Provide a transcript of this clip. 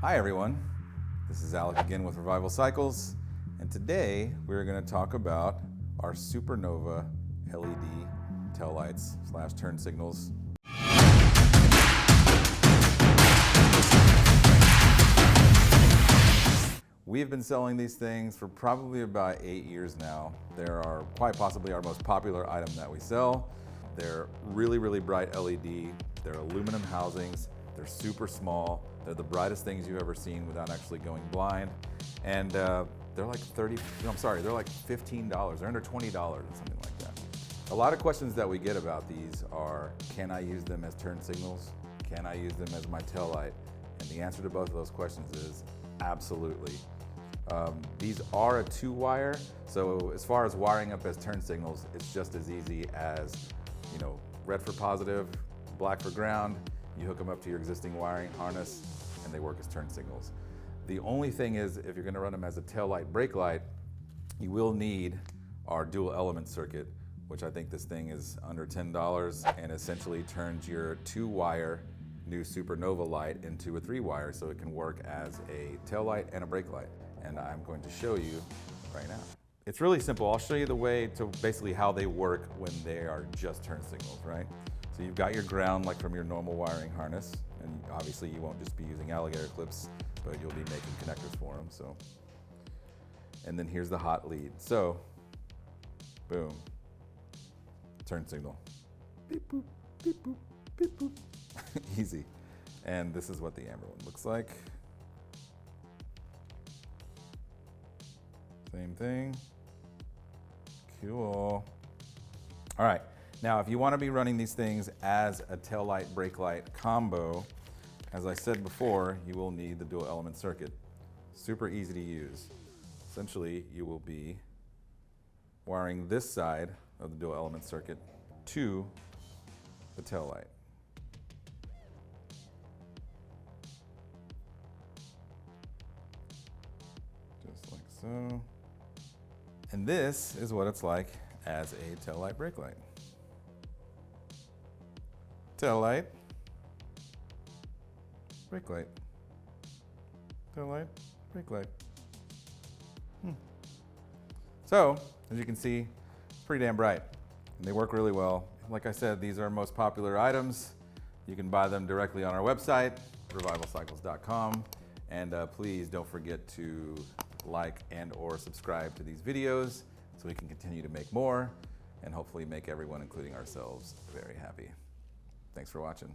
Hi everyone, this is Alec again with Revival Cycles, and today we're going to talk about our Supernova LED taillights / turn signals. We've been selling these things for probably about 8 years now. They are quite possibly our most popular item that we sell. They're really bright LED. They're aluminum housings. They're super small. They're the brightest things you've ever seen without actually going blind. And they're like they're like $15. They're under $20 or something like that. A lot of questions that we get about these are, can I use them as turn signals? Can I use them as my tail light? And the answer to both of those questions is absolutely. These are a 2-wire, so as far as wiring up as turn signals, it's just as easy as, red for positive, black for ground. You hook them up to your existing wiring harness and they work as turn signals. The only thing is, if you're going to run them as a tail light brake light, you will need our dual element circuit, which I think this thing is under $10 and essentially turns your 2-wire new Supernova light into a 3-wire so it can work as a tail light and a brake light. And I'm going to show you right now. It's really simple. I'll show you the way to basically how they work when they are just turn signals, right? So you've got your ground like from your normal wiring harness, and obviously you won't just be using alligator clips, but you'll be making connectors for them. So, and then here's the hot lead. So, boom, turn signal, beep boop, beep boop, beep boop, easy. And this is what the amber one looks like. Same thing. Cool. All right. Now, if you want to be running these things as a tail light brake light combo, as I said before, you will need the dual element circuit. Super easy to use. Essentially, you will be wiring this side of the dual element circuit to the tail light. Just like so. And this is what it's like as a tail light brake light. Tail light, brake light, tail light, brake light. So, as you can see, it's pretty damn bright, and they work really well. Like I said, these are our most popular items. You can buy them directly on our website, revivalcycles.com, and please don't forget to like and/or subscribe to these videos so we can continue to make more and hopefully make everyone, including ourselves, very happy. Thanks for watching.